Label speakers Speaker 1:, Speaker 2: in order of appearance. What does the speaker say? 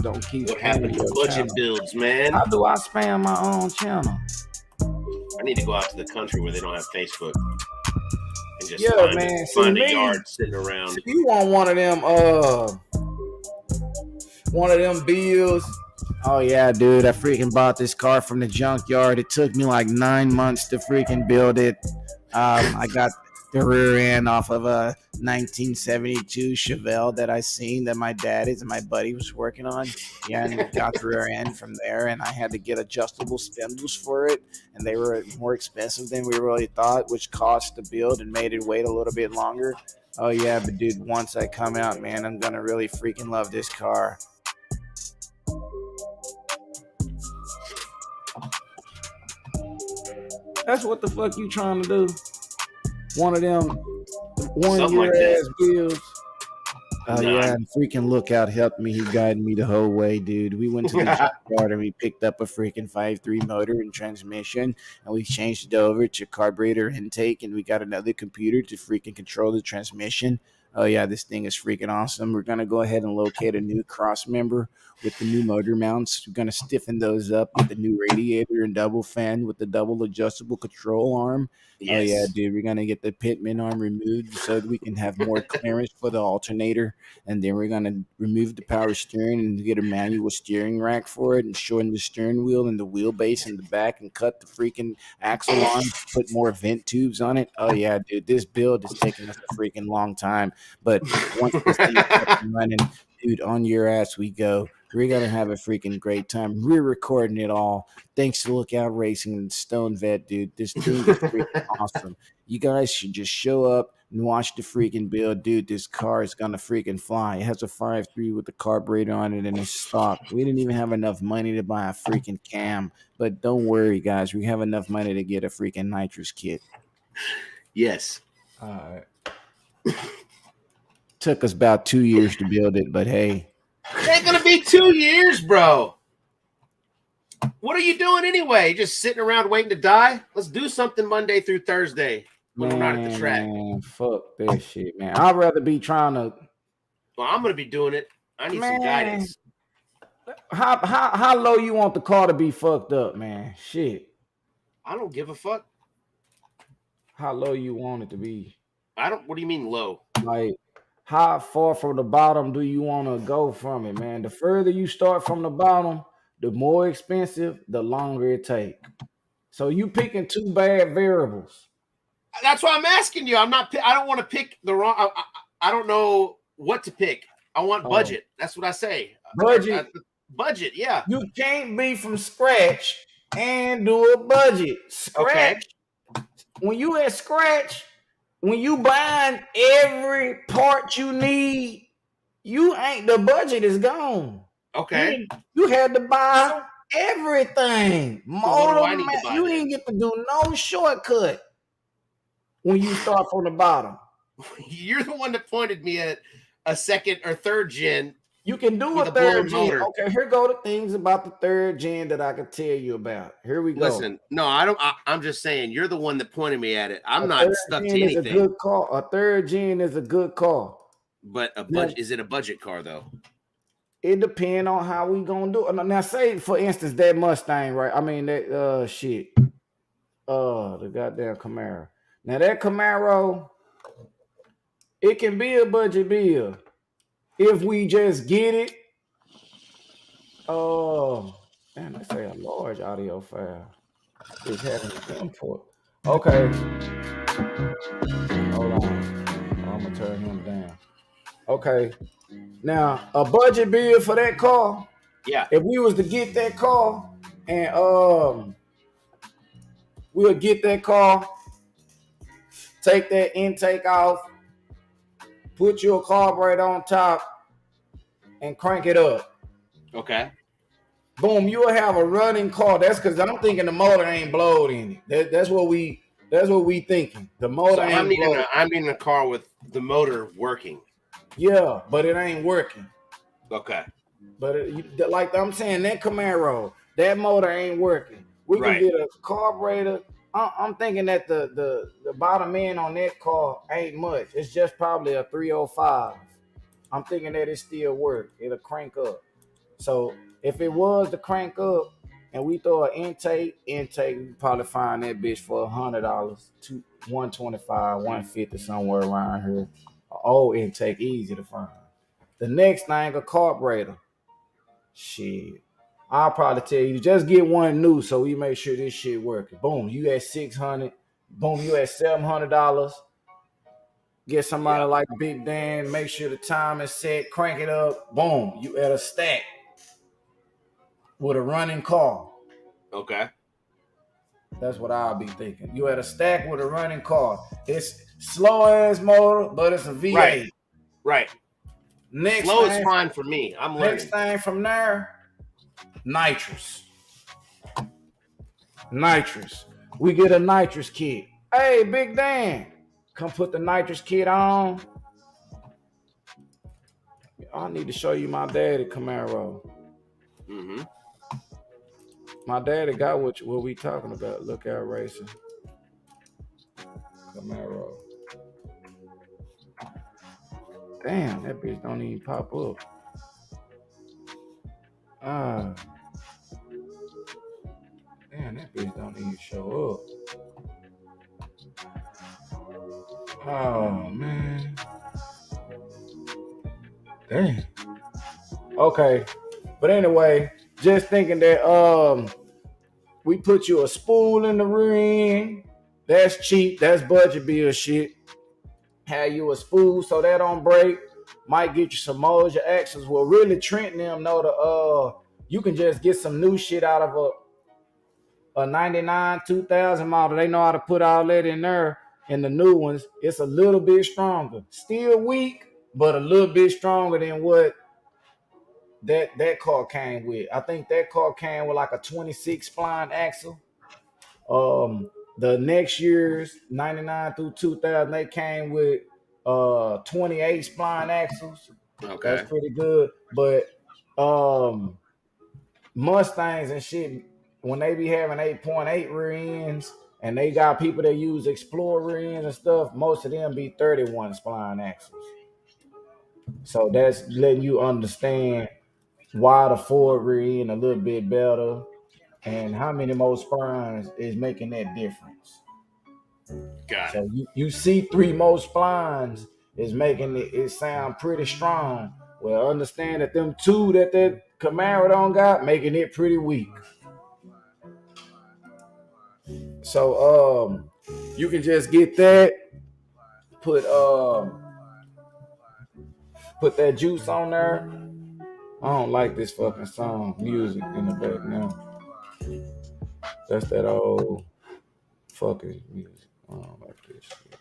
Speaker 1: Don't keep
Speaker 2: What happened to budget builds, man?
Speaker 1: How do I spam my own channel?
Speaker 2: I need to go out to the country where they don't have Facebook and just find a yard sitting around.
Speaker 1: So you want one of them bills? Oh yeah, dude, I freaking bought this car from the junkyard. It took me like 9 months to freaking build it. I got the rear end off of a 1972 Chevelle that I seen that my dad and my buddy was working on. Yeah, and got the rear end from there, and I had to get adjustable spindles for it, and they were more expensive than we really thought, which cost to build and made it wait a little bit longer. Oh yeah, but dude, once I come out, man, I'm gonna really freaking love this car. That's what the fuck you trying to do? One of them 1 year ass bills. Oh yeah, and freaking Lookout helped me. He guided me the whole way, dude. We went to the junkyard and we picked up a freaking 5.3 motor and transmission, and we changed it over to carburetor intake, and we got another computer to freaking control the transmission. Oh yeah, this thing is freaking awesome. We're gonna go ahead and locate a new cross member with the new motor mounts. We're gonna stiffen those up with the new radiator and double fan with the double adjustable control arm. Yes. Oh yeah, dude, we're gonna get the pitman arm removed so that we can have more clearance for the alternator, and then we're gonna remove the power steering and get a manual steering rack for it, and shorten the steering wheel and the wheelbase in the back, and cut the freaking axle arm, put more vent tubes on it. Oh yeah, dude, this build is taking us a freaking long time. But once this thing is up and running, dude, on your ass we go. We're going to have a freaking great time. We're recording it all. Thanks to Lookout Racing and Stone Vet, dude. This thing is freaking awesome. You guys should just show up and watch the freaking build. Dude, this car is going to freaking fly. It has a 5.3 with the carburetor on it and it's stock. We didn't even have enough money to buy a freaking cam. But don't worry, guys. We have enough money to get a freaking nitrous kit.
Speaker 2: Yes.
Speaker 1: All right. Took us about 2 years to build it, but hey.
Speaker 2: It ain't gonna be 2 years, bro. What are you doing anyway? Just sitting around waiting to die? Let's do something Monday through Thursday when we're not at the track.
Speaker 1: Fuck that shit, man. I'd rather be trying to.
Speaker 2: Well, I'm gonna be doing it. I need some guidance.
Speaker 1: How low you want the car to be fucked up, man? Shit.
Speaker 2: I don't give a fuck.
Speaker 1: How low you want it to be?
Speaker 2: What do you mean low?
Speaker 1: Like, how far from the bottom do you want to go from it, man? The further you start from the bottom, the more expensive, the longer it takes. So you picking two bad variables.
Speaker 2: That's why I'm asking you. I don't want to pick the wrong. I don't know what to pick. I want budget. That's what I say.
Speaker 1: Budget.
Speaker 2: Budget, yeah.
Speaker 1: You can't be from scratch and do a budget. Scratch. Okay. When you at scratch, when you buying every part you need, the budget is gone.
Speaker 2: Okay.
Speaker 1: You had to buy everything.
Speaker 2: So
Speaker 1: you didn't get to do no shortcut when you start from the bottom.
Speaker 2: You're the one that pointed me at a second or third gen.
Speaker 1: You can do a third gen. Motor. Okay, here go the things about the third gen that I can tell you about. Here we go.
Speaker 2: Listen, no, I don't. I'm just saying you're the one that pointed me at it. I'm not stuck to anything.
Speaker 1: Is a good car. A third gen is a good car.
Speaker 2: But is it a budget car though?
Speaker 1: It depends on how we gonna do it. Now, say for instance that Mustang, right? I mean that the goddamn Camaro. Now that Camaro, it can be a budget bill. If we just get it, let's say a large audio file. It's having an import. Okay. Hold on. I'm gonna turn him down. Okay. Now, a budget bill for that car.
Speaker 2: Yeah.
Speaker 1: If we was to get that car and we'll get that car, take that intake off, put your carburetor on top, and crank it up.
Speaker 2: Okay.
Speaker 1: Boom, you'll have a running car. That's because I'm thinking the motor ain't blowed in it. That's what we thinking. The motor ain't blowed.
Speaker 2: I'm needing a car with the motor working.
Speaker 1: Yeah, but it ain't working.
Speaker 2: Okay.
Speaker 1: But like I'm saying, that Camaro, that motor ain't working. We can get a carburetor. I'm thinking that the bottom end on that car ain't much. It's just probably a 305. I'm thinking that it still work. It'll crank up. So if it was to crank up and we throw an intake, we probably find that bitch for $100, to 125, 150 somewhere around here. Old intake, easy to find. The next thing, a carburetor. Shit. I'll probably tell you just get one new so we make sure this shit working. Boom, you at 600. Boom, you at $700. Get somebody like Big Dan, make sure the time is set, crank it up. Boom, you at a stack with a running car.
Speaker 2: Okay.
Speaker 1: That's what I'll be thinking. You at a stack with a running car. It's slow ass motor, but it's a V8.
Speaker 2: Right.
Speaker 1: Next
Speaker 2: slow
Speaker 1: thing,
Speaker 2: is fine for me. I'm learning.
Speaker 1: Next thing from there, nitrous. Nitrous. We get a nitrous kit. Hey, Big Dan, come put the nitrous kit on. I need to show you my daddy Camaro.
Speaker 2: Mm-hmm.
Speaker 1: My daddy got what we talking about. Lookout racing. Camaro. Damn, that bitch don't even pop up. Damn, that bitch don't even show up. Oh man. Damn. Okay. But anyway, just thinking that we put you a spool in the ring. That's cheap. That's budget bill shit. Have you a spool so that don't break. Might get you some moles, your axles. Well, really Trent them know you can just get some new shit out of a 99, 2000 model. They know how to put all that in there. And the new ones, it's a little bit stronger. Still weak, but a little bit stronger than what that car came with. I think that car came with like a 26 spline axle. The next year's 99 through 2000, they came with 28 spline axles.
Speaker 2: Okay.
Speaker 1: That's pretty good. But Mustangs and shit, when they be having 8.8 rear ends and they got people that use Explorer rear ends and stuff, most of them be 31 spline axles. So that's letting you understand why the Ford rear end a little bit better and how many more splines is making that difference.
Speaker 2: Got
Speaker 1: it. So you see 3 more splines is making it sound pretty strong. Well, understand that them 2 that Camaro don't got, making it pretty weak. So you can just get that, put that juice on there. I don't like this fucking song music in the back now. That's that old fucking music. I don't like this shit.